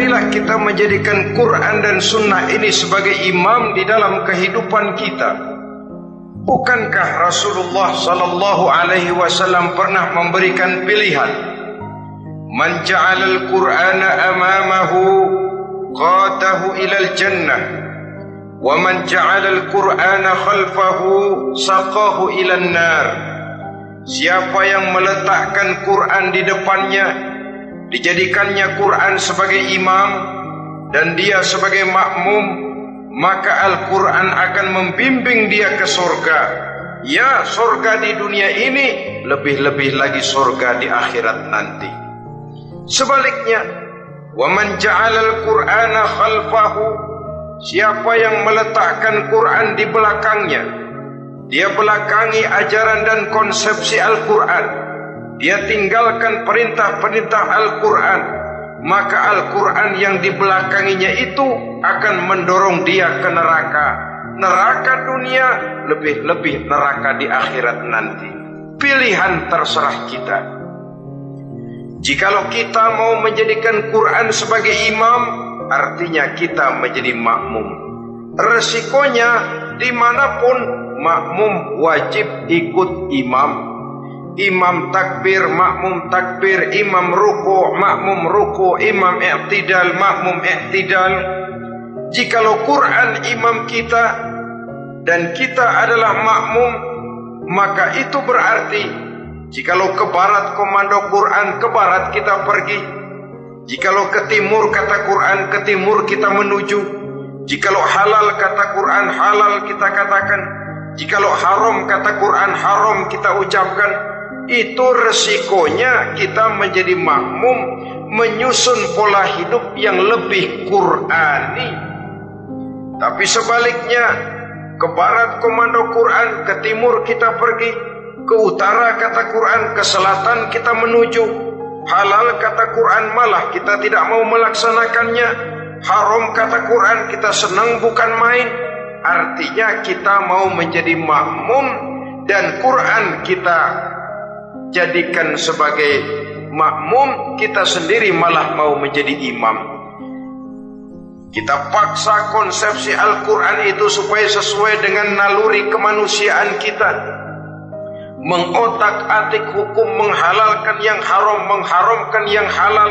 marilah kita menjadikan Quran dan Sunnah ini sebagai imam di dalam kehidupan kita. Bukankah Rasulullah sallallahu alaihi wasallam pernah memberikan pilihan? Man ja'alal Qur'ana amamahu qadahu ilal jannah wa man ja'alal Qur'ana khalfahu saqahu ilan nar. Siapa yang meletakkan Quran di depannya, dijadikannya Quran sebagai imam dan dia sebagai makmum, maka Al-Quran akan membimbing dia ke surga. Ya, surga di dunia ini, lebih-lebih lagi surga di akhirat nanti. Sebaliknya, وَمَنْ جَعَلَ الْقُرْآنَ خَلْفَهُ, siapa yang meletakkan Quran di belakangnya, dia belakangi ajaran dan konsepsi Al-Quran, dia tinggalkan perintah-perintah Al-Quran, maka Al-Quran yang dibelakanginya itu akan mendorong dia ke neraka. Neraka dunia, lebih-lebih neraka di akhirat nanti. Pilihan terserah kita. Jikalau kita mau menjadikan Quran sebagai imam, artinya kita menjadi makmum. Resikonya dimanapun, makmum wajib ikut imam. Imam takbir, makmum takbir, imam ruku, makmum ruku, imam i'tidal, makmum i'tidal. Jikalau Quran imam kita dan kita adalah makmum, maka itu berarti jikalau ke barat komando Quran, ke barat kita pergi. Jikalau ke timur kata Quran, ke timur kita menuju. Jikalau halal kata Quran, halal kita katakan. Jikalau haram kata Quran, haram kita ucapkan. Itu resikonya kita menjadi makmum, menyusun pola hidup yang lebih Qurani. Tapi sebaliknya, ke barat komando Quran, ke timur kita pergi, ke utara kata Quran, ke selatan kita menuju. Halal kata Quran, malah kita tidak mau melaksanakannya. Haram kata Quran, kita senang bukan main. Artinya kita mau menjadi makmum dan Quran kita jadikan sebagai makmum, kita sendiri malah mau menjadi imam. Kita paksa konsepsi Al-Quran itu supaya sesuai dengan naluri kemanusiaan kita. Mengotak-atik hukum, menghalalkan yang haram, mengharamkan yang halal.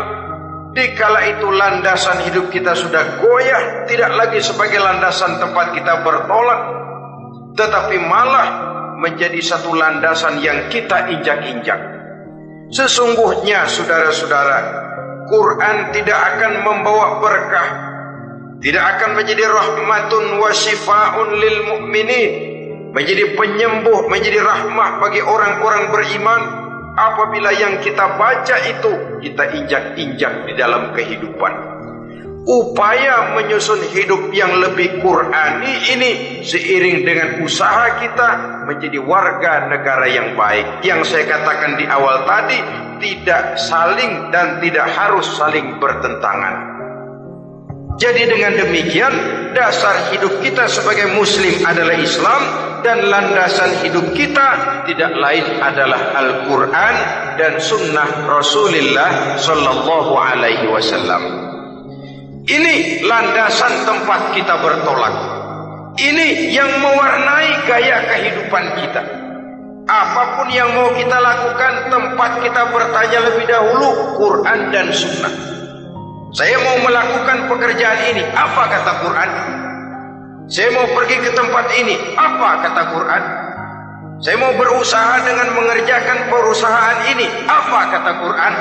Dikala itu landasan hidup kita sudah goyah, tidak lagi sebagai landasan tempat kita bertolak, tetapi malah menjadi satu landasan yang kita injak-injak. Sesungguhnya saudara-saudara, Quran tidak akan membawa berkah, tidak akan menjadi rahmatun wa syifaun lil mu'minin, menjadi penyembuh, menjadi rahmah bagi orang-orang beriman, apabila yang kita baca itu kita injak-injak di dalam kehidupan. Upaya menyusun hidup yang lebih Qurani ini seiring dengan usaha kita menjadi warga negara yang baik. Yang saya katakan di awal tadi, tidak saling dan tidak harus saling bertentangan. Jadi dengan demikian, dasar hidup kita sebagai muslim adalah Islam, dan landasan hidup kita tidak lain adalah Al-Quran dan sunnah Rasulullah sallallahu alaihi wasallam. Ini landasan tempat kita bertolak. Ini yang mewarnai gaya kehidupan kita. Apapun yang mau kita lakukan, tempat kita bertanya lebih dahulu Quran dan sunnah. Saya mau melakukan pekerjaan ini, apa kata Quran? Saya mau pergi ke tempat ini, apa kata Quran? Saya mau berusaha dengan mengerjakan perusahaan ini, apa kata Quran?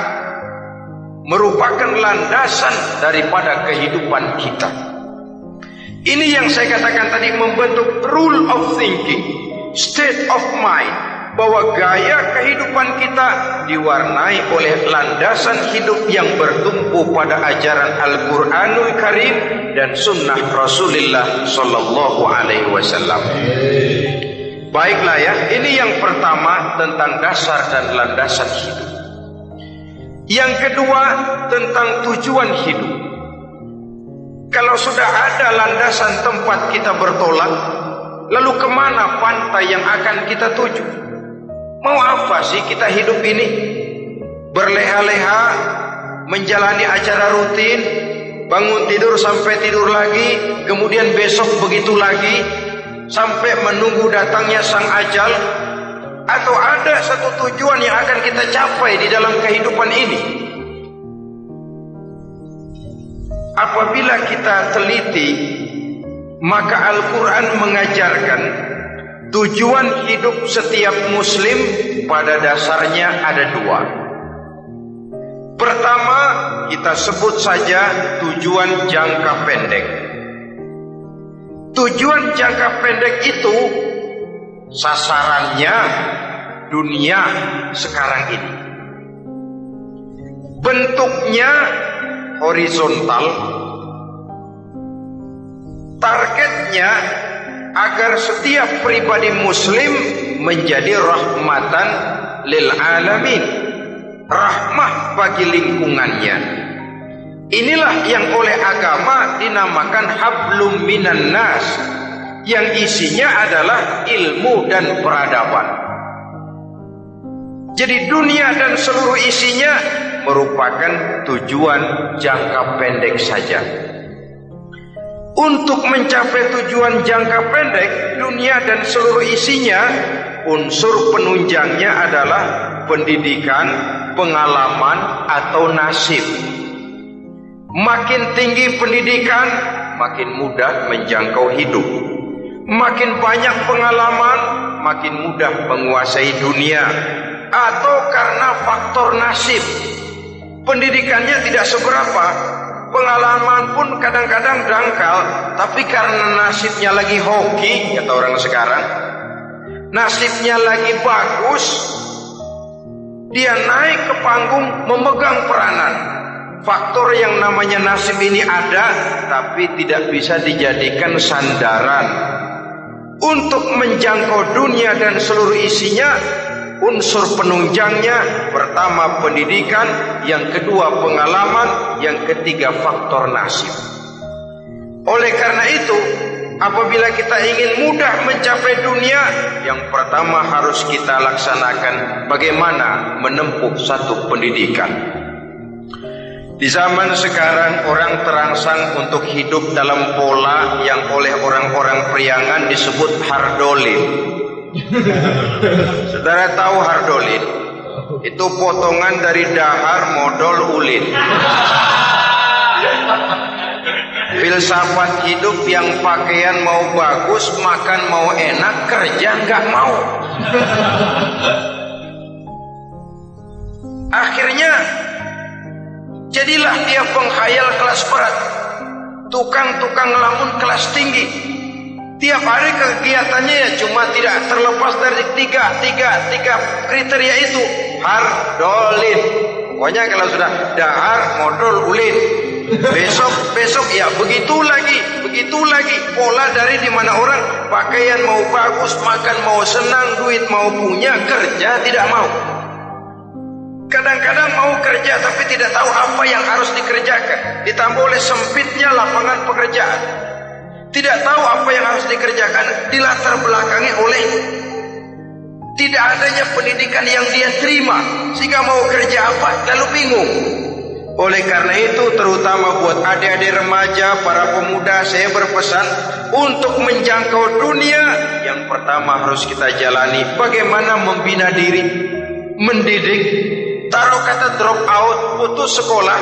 Merupakan landasan daripada kehidupan kita. Ini yang saya katakan tadi, membentuk rule of thinking, state of mind, bahwa gaya kehidupan kita diwarnai oleh landasan hidup yang bertumpu pada ajaran Al-Quranul Karim dan sunnah Rasulullah sallallahu alaihi wasallam. Baiklah ya, ini yang pertama tentang dasar dan landasan hidup. Yang kedua tentang tujuan hidup. Kalau sudah ada landasan tempat kita bertolak, lalu kemana pantai yang akan kita tuju? Mau apa sih kita hidup ini? Berleha-leha, menjalani acara rutin, bangun tidur sampai tidur lagi, kemudian besok begitu lagi, sampai menunggu datangnya sang ajal? Atau ada satu tujuan yang akan kita capai di dalam kehidupan ini? Apabila kita teliti, maka Al-Quran mengajarkan tujuan hidup setiap muslim pada dasarnya ada dua. Pertama, kita sebut saja tujuan jangka pendek. Tujuan jangka pendek itu sasarannya dunia sekarang ini. Bentuknya horizontal. Targetnya agar setiap pribadi muslim menjadi rahmatan lil alamin, rahmah bagi lingkungannya. Inilah yang oleh agama dinamakan hablum minan nas, yang isinya adalah ilmu dan peradaban. Jadi dunia dan seluruh isinya merupakan tujuan jangka pendek saja. Untuk mencapai tujuan jangka pendek, dunia dan seluruh isinya, unsur penunjangnya adalah pendidikan, pengalaman, atau nasib. Makin tinggi pendidikan, makin mudah menjangkau hidup. Makin banyak pengalaman, makin mudah menguasai dunia. Atau karena faktor nasib, pendidikannya tidak seberapa, pengalaman pun kadang-kadang dangkal, tapi karena nasibnya lagi hoki, kata orang sekarang, nasibnya lagi bagus, dia naik ke panggung memegang peranan. Faktor yang namanya nasib ini ada, tapi tidak bisa dijadikan sandaran. Untuk menjangkau dunia dan seluruh isinya, unsur penunjangnya pertama pendidikan, yang kedua pengalaman, yang ketiga faktor nasib. Oleh karena itu, apabila kita ingin mudah mencapai dunia, yang pertama harus kita laksanakan bagaimana menempuh satu pendidikan. Di zaman sekarang orang terangsang untuk hidup dalam pola yang oleh orang-orang priangan disebut hardolin. Saudara tahu hardolin? Itu potongan dari dahar modal ulin. Filsafat hidup yang pakaian mau bagus, makan mau enak, kerja nggak mau. Akhirnya jadilah dia penghayal kelas berat, tukang-tukang lamun kelas tinggi. Tiap hari kegiatannya ya cuma tidak terlepas dari tiga kriteria itu. Hardolin. Pokoknya kalau sudah dahar, modal, ulin. Besok ya begitu lagi. Pola dari dimana orang pakaian mau bagus, makan mau senang, duit mau punya, kerja tidak mau. Kadang-kadang mau kerja tapi tidak tahu apa yang harus dikerjakan. Ditambah oleh sempitnya lapangan pekerjaan. Tidak tahu apa yang harus dikerjakan, dilatar belakangi oleh tidak adanya pendidikan yang dia terima, sehingga mau kerja apa lalu bingung. Oleh karena itu, terutama buat adik-adik remaja, para pemuda, saya berpesan untuk menjangkau dunia, yang pertama harus kita jalani bagaimana membina diri, mendidik. Taruh kata drop out, putus sekolah.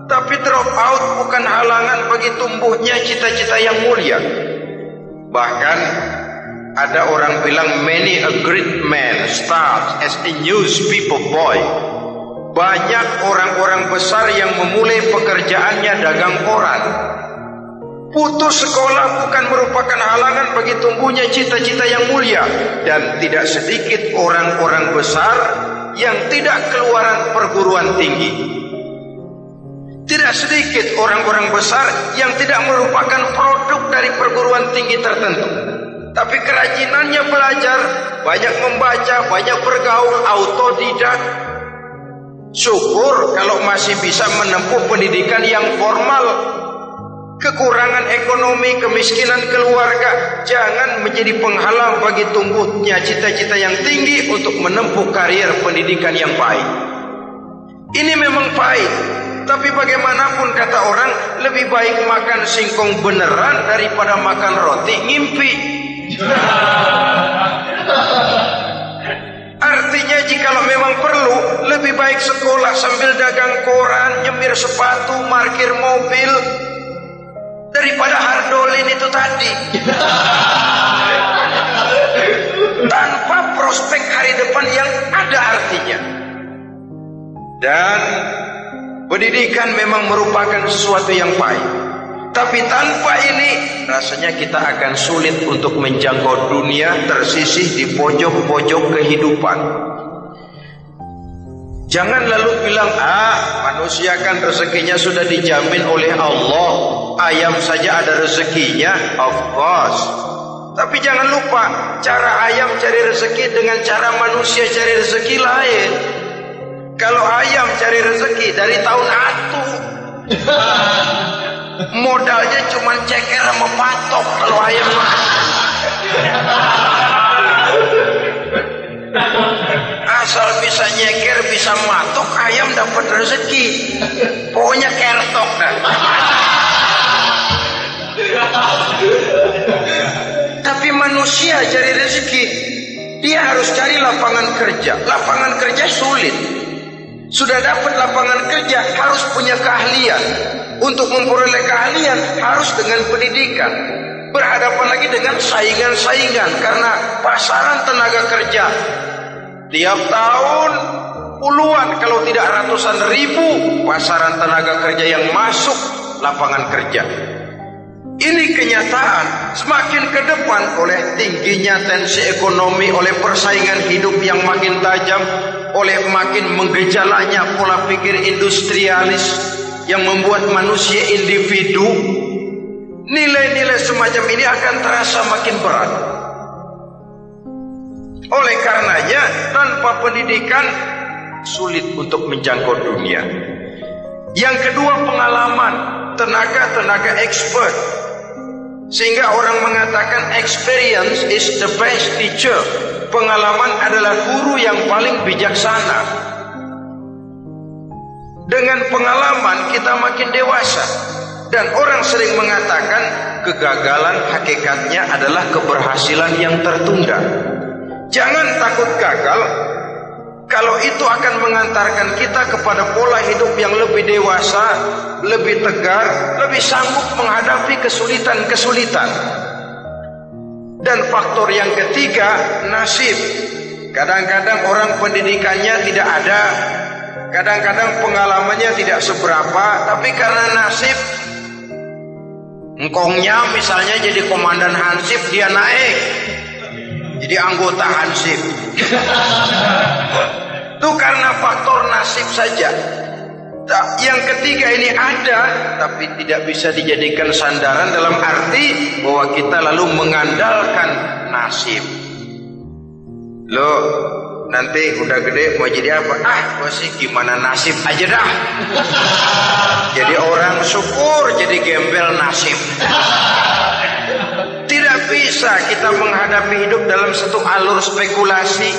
Tapi drop out bukan halangan bagi tumbuhnya cita-cita yang mulia. Bahkan ada orang bilang many a great man starts as a newspaper boy. Banyak orang-orang besar yang memulai pekerjaannya dagang koran. Putus sekolah bukan merupakan halangan bagi tumbuhnya cita-cita yang mulia. Dan tidak sedikit orang-orang besar yang tidak keluaran perguruan tinggi. Tidak sedikit orang-orang besar yang tidak merupakan produk dari perguruan tinggi tertentu, tapi kerajinannya belajar, banyak membaca, banyak bergaul, autodidak. Syukur kalau masih bisa menempuh pendidikan yang formal. Kekurangan ekonomi, kemiskinan keluarga jangan menjadi penghalang bagi tumbuhnya cita-cita yang tinggi untuk menempuh karier pendidikan yang baik. Ini memang baik, Tapi bagaimanapun kata orang, lebih baik makan singkong beneran daripada makan roti ngimpi. Artinya jikalau memang perlu, lebih baik sekolah sambil dagang koran, nyemir sepatu, parkir mobil, daripada hardolin itu tadi. Tanpa prospek hari depan yang ada artinya. Dan pendidikan memang merupakan sesuatu yang baik. Tapi tanpa ini rasanya kita akan sulit untuk menjangkau dunia tersisih di pojok-pojok kehidupan. Jangan lalu bilang, manusia kan rezekinya sudah dijamin oleh Allah, ayam saja ada rezekinya. Of course. Tapi jangan lupa, cara ayam cari rezeki dengan cara manusia cari rezeki lain. Kalau ayam cari rezeki dari tahun atu, modalnya cuma ceker sama patok. Kalau ayam asal bisa nyeker, bisa matok, ayam dapat rezeki. Pokoknya kertok dah. Tapi manusia cari rezeki, dia harus cari lapangan kerja. Lapangan kerja sulit. Sudah dapat lapangan kerja, harus punya keahlian. Untuk memperoleh keahlian harus dengan pendidikan. Berhadapan lagi dengan saingan-saingan karena pasaran tenaga kerja tiap tahun puluhan kalau tidak ratusan ribu pasaran tenaga kerja yang masuk lapangan kerja. Ini kenyataan. Semakin ke depan oleh tingginya tensi ekonomi, oleh persaingan hidup yang makin tajam, oleh makin menggejalanya pola pikir industrialis yang membuat manusia individu, nilai-nilai semacam ini akan terasa makin berat. Oleh karenanya, tanpa pendidikan sulit untuk menjangkau dunia. Yang kedua, pengalaman, tenaga expert. Sehingga orang mengatakan experience is the best teacher. Pengalaman adalah guru yang paling bijaksana. Dengan pengalaman kita makin dewasa. Dan orang sering mengatakan kegagalan hakikatnya adalah keberhasilan yang tertunda. Jangan takut gagal, kalau itu akan mengantarkan kita kepada pola hidup yang lebih dewasa, lebih tegar, lebih sanggup menghadapi kesulitan-kesulitan. Dan faktor yang ketiga, nasib. Kadang-kadang orang pendidikannya tidak ada, kadang-kadang pengalamannya tidak seberapa, tapi karena nasib, engkongnya misalnya jadi komandan Hansip, dia naik jadi anggota Hansip. Itu karena faktor nasib saja. Yang ketiga ini ada, tapi tidak bisa dijadikan sandaran dalam arti bahwa kita lalu mengandalkan nasib. Loh, nanti udah gede mau jadi apa? Gua sih gimana nasib aja dah. Jadi orang syukur, jadi gembel nasib. Tidak bisa kita menghadapi hidup dalam satu alur spekulasi.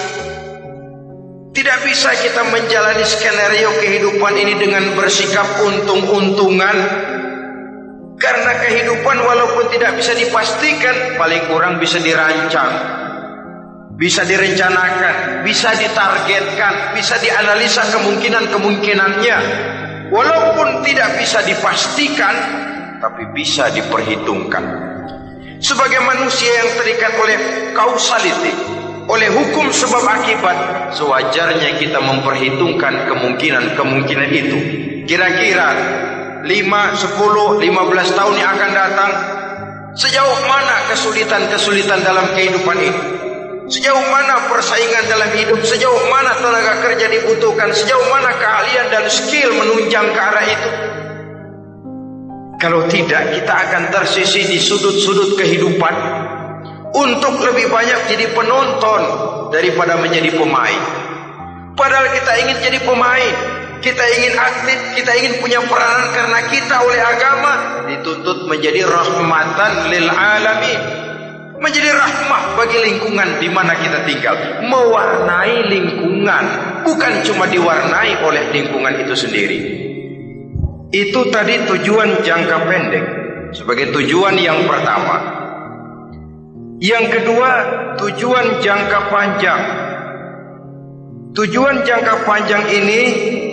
Tidak bisa kita menjalani skenario kehidupan ini dengan bersikap untung-untungan. Karena kehidupan walaupun tidak bisa dipastikan, paling kurang bisa dirancang, bisa direncanakan, bisa ditargetkan, bisa dianalisa kemungkinan-kemungkinannya. Walaupun tidak bisa dipastikan, tapi bisa diperhitungkan. Sebagai manusia yang terikat oleh causality, oleh hukum sebab akibat, sewajarnya kita memperhitungkan kemungkinan-kemungkinan itu. Kira-kira 5, 10, 15 tahun yang akan datang, sejauh mana kesulitan-kesulitan dalam kehidupan ini, sejauh mana persaingan dalam hidup, sejauh mana tenaga kerja dibutuhkan, sejauh mana keahlian dan skill menunjang ke arah itu. Kalau tidak, kita akan tersisih di sudut-sudut kehidupan untuk lebih banyak jadi penonton daripada menjadi pemain. Padahal kita ingin jadi pemain, kita ingin aktif, kita ingin punya peranan karena kita oleh agama dituntut menjadi rahmatan lil alamin, menjadi rahmah bagi lingkungan di mana kita tinggal, mewarnai lingkungan, bukan cuma diwarnai oleh lingkungan itu sendiri. Itu tadi tujuan jangka pendek sebagai tujuan yang pertama. Yang kedua, tujuan jangka panjang. Tujuan jangka panjang ini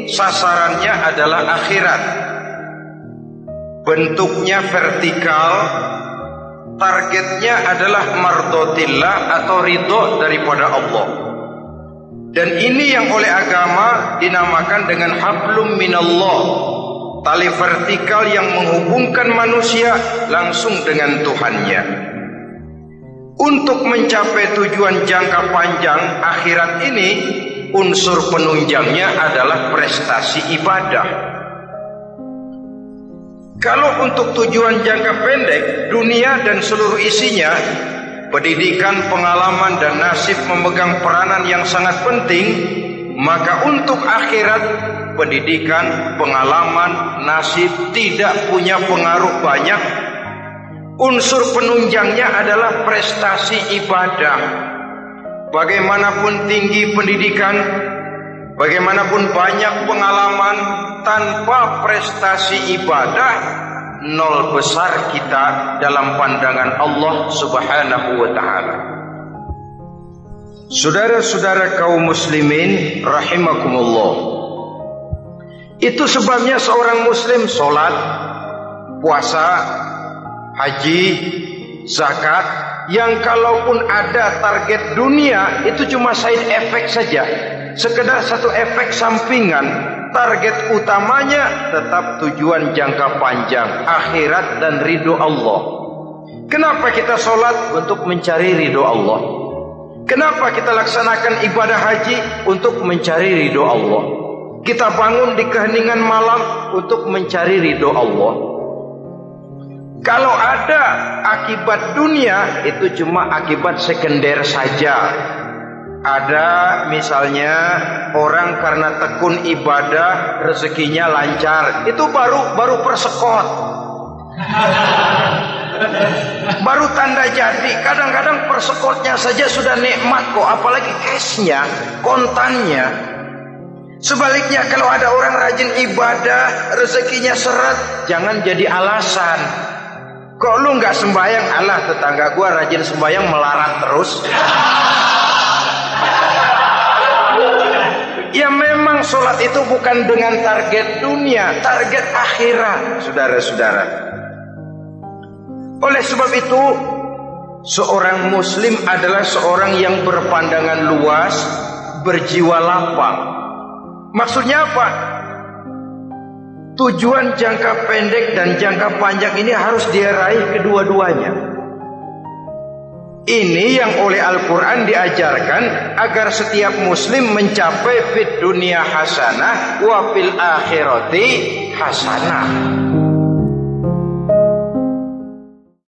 sasarannya adalah akhirat. Bentuknya vertikal, targetnya adalah mardotillah atau ridho daripada Allah. Dan ini yang oleh agama dinamakan dengan hablum minallah, tali vertikal yang menghubungkan manusia langsung dengan Tuhannya. Untuk mencapai tujuan jangka panjang akhirat ini, unsur penunjangnya adalah prestasi ibadah. Kalau untuk tujuan jangka pendek, dunia dan seluruh isinya, pendidikan, pengalaman, dan nasib memegang peranan yang sangat penting, maka untuk akhirat, pendidikan, pengalaman, nasib tidak punya pengaruh banyak. Unsur penunjangnya adalah prestasi ibadah. Bagaimanapun tinggi pendidikan, bagaimanapun banyak pengalaman, tanpa prestasi ibadah, nol besar kita dalam pandangan Allah Subhanahu wa ta'ala. Saudara-saudara kaum muslimin rahimakumullah, itu sebabnya seorang muslim sholat, puasa, haji, zakat, yang kalaupun ada target dunia itu cuma side effect saja, sekedar satu efek sampingan. Target utamanya tetap tujuan jangka panjang, akhirat dan ridho Allah. Kenapa kita sholat? Untuk mencari ridho Allah. Kenapa kita laksanakan ibadah haji? Untuk mencari ridho Allah. Kita bangun di keheningan malam untuk mencari ridho Allah. Kalau ada akibat dunia, itu cuma akibat sekunder saja. Ada misalnya orang karena tekun ibadah rezekinya lancar, itu baru persekot, baru tanda jadi. Kadang-kadang persekotnya saja sudah nikmat kok, apalagi cashnya, kontannya. Sebaliknya kalau ada orang rajin ibadah, rezekinya seret, jangan jadi alasan. Kok lu nggak sembahyang? Alah, tetangga gua rajin sembahyang melarat terus. Ya memang sholat itu bukan dengan target dunia, target akhirat, saudara-saudara. Oleh sebab itu, seorang muslim adalah seorang yang berpandangan luas, berjiwa lapang. Maksudnya apa? Tujuan jangka pendek dan jangka panjang ini harus dia raih kedua-duanya. Ini yang oleh Al-Quran diajarkan agar setiap muslim mencapai fid dunia hasanah wa fil akhirati hasanah.